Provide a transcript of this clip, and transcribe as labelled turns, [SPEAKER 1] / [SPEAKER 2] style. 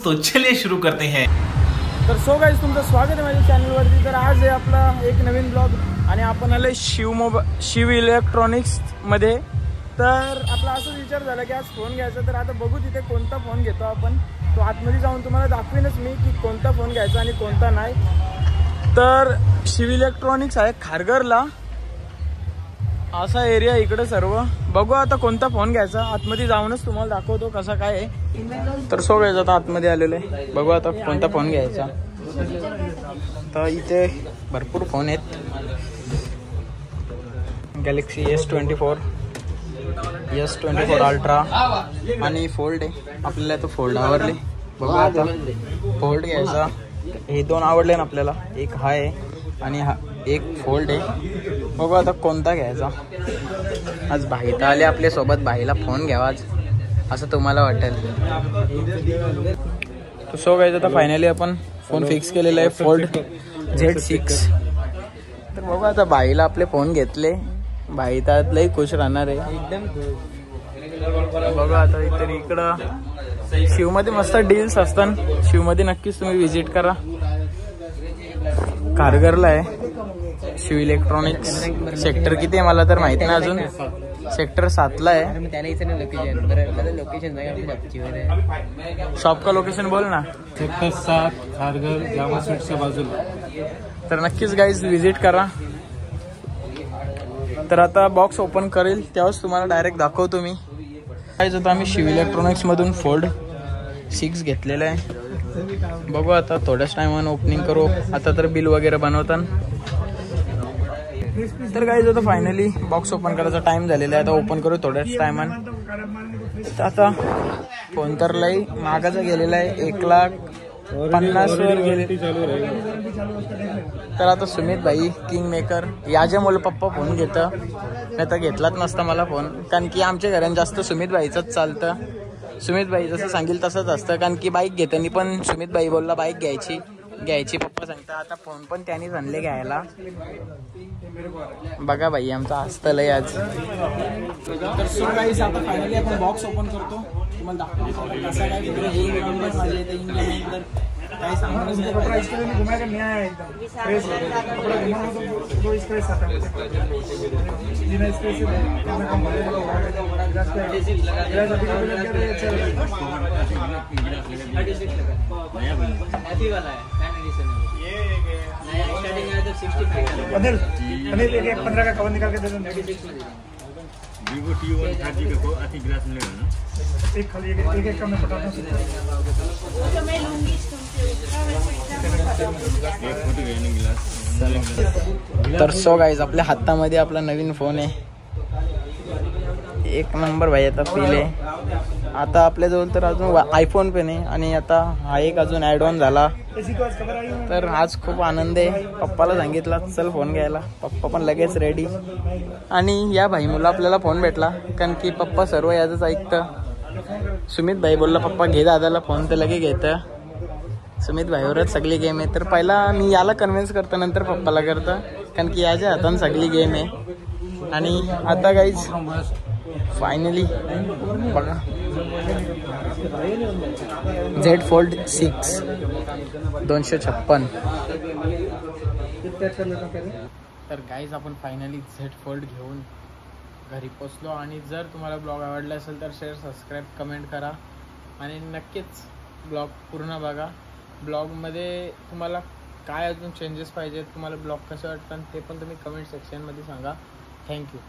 [SPEAKER 1] तो चलिए शुरू करते हैं।
[SPEAKER 2] तर सो गाईज तुमचं स्वागत आहे माझ्या चॅनलवरती। तर आज आहे आपला एक नवीन ब्लॉग आणि आपण आलोय शिव इलेक्ट्रॉनिक्समध्ये। तर आपला असं विचार झाला की आज फोन घ्यायचा, तर आता बघू तिथे कोणता फोन घेतो आपण। तो आतमध्ये जाऊन तुम्हाला दाखवीनच मी की कोणता फोन घ्यायचा आणि कोणता नाही। तर शिव इलेक्ट्रॉनिक्स आहे खारघरला, असा एरिया इकडे सर्व। बघू आता कोणता फोन घ्यायचा, आतमध्ये जाऊनच तुम्हाला दाखवतो कसा काय आहे। तर सो गाईज आता आतमध्ये आलेलो आहे, बघू आता कोणता फोन घ्यायचा। तर इथे भरपूर फोन आहेत, गॅलेक्सी S24, S24 अल्ट्रा आणि फोल्ड आहे। आपल्याला तो फोल्ड आवडले, बघू आता फोल्ड घ्यायचा। हे दोन आवडले ना आपल्याला, एक हा आहे आणि हा एक फोल्ड आहे। बघू आता कोणता घ्यायचा। आज भाई तर आले आपल्या सोबत, भाईला फोन घ्यावा आज असं तुम्हाला वाटेल। तो सो गाईज आता फायनली आपण फोन फिक्स केलेला आहे, फोल्ड Z6। तर बघू आता भाईला आपले फोन घेतले, भाई तर लई खुश राहणार आहे एकदम। बघा आता इकडं शिवमध्ये मस्त डील्स असतात, शिवमध्ये नक्कीच तुम्ही व्हिजिट करा। खारघरला आहे शिव इलेक्ट्रॉनिक्स। सेक्टर किती आहे मला तर माहिती नाही अजून, सेक्टर 7ला आहे। शॉप का लोकेशन बोल ना।
[SPEAKER 3] सेक्टर 7 खारघर जामा स्वीट्सच्या बाजूला।
[SPEAKER 2] तर नक्कीच गाईज व्हिजिट करा। तर आता बॉक्स ओपन करेल तेव्हाच तुम्हाला डायरेक्ट दाखवतो मी। गाईज आता आम्ही शिव इलेक्ट्रॉनिक्स मधून फोल्ड 6 घेतलेला आहे। बघू आता थोड्याच टायमानं ओपनिंग करू, आता तर बिल वगैरे बनवतात। तर गाईज आता फायनली बॉक्स ओपन करायचा टाइम झालेला आहे, आता ओपन करू थोड्याच टायमानं। आता फोन तर लई मागाचा गेलेला आहे, 1,50,000 गेले। तर आता सुमित भाई किंग मेकर याच्यामुळे पप्पा फोन घेतं, नाही तर घेतलाच नसता मला फोन, कारण की आमच्या घरात जास्त सुमित भाईचंच चालतं। सुमित भाई जसं सांगेल तसंच असतं, कारण की बाईक घेताना पण सुमित भाई बोलला बाईक घ्यायची पप्पा सांगता। आता फोन पण त्यांनीच आणले घ्यायला। बघा भाई आमचा हसतलंय आज। तर सो गाईस आता फायनली आपण बॉक्स ओपन करतो, तुम्हाला दाखवतो कसा काय माझ्या इथे इंग्लंड तर काय सांगणार
[SPEAKER 3] एक 15 का कवर निकाल के दे दो। Vivo T1 30 का को अति ग्लास मिलेगा ना, एक खाली एक कम में पटा दो। तो मैं लूंगी एक फोटो घेने गिलास।
[SPEAKER 2] तर सो गाईज आपल्या हातामध्ये आपला नवीन फोन आहे, एक नंबर भाई। आता फील आहे, आता आपल्याजवळ तर अजून आयफोन पण आहे आणि आता हा एक अजून ॲड ऑन झाला। तर आज खूप आनंद आहे। पप्पाला सांगितला चल फोन घ्यायला, पप्पा पण लगेच रेडी। आणि या भाई मुला आपल्याला फोन भेटला, कारण की पप्पा सर्व याचंच ऐकतं। सुमित भाई बोलला पप्पा घे दादाला फोन, तर लगे घेतं। सुमित भाईवरच सगळी गेम आहे, तर पहिला मी याला कन्व्हिन्स करतो नंतर पप्पाला करतं, कारण की याच्या हातानं सगळी गेम आहे। आणि आता गाईज फायनली बघा Z Fold 6 256। तर गाईज आपण फायनली Z Fold घेऊन घरी पोचलो। आणि जर तुम्हाला ब्लॉग आवडला असेल तर शेअर, सबस्क्राईब, कमेंट करा आणि नक्कीच ब्लॉग पूर्ण बघा। ब्लॉगमध्ये तुम्हाला काय अजून चेंजेस पाहिजेत, तुम्हाला ब्लॉग कसं वाटतं ते पण तुम्ही कमेंट सेक्शनमध्ये सांगा। थँक्यू।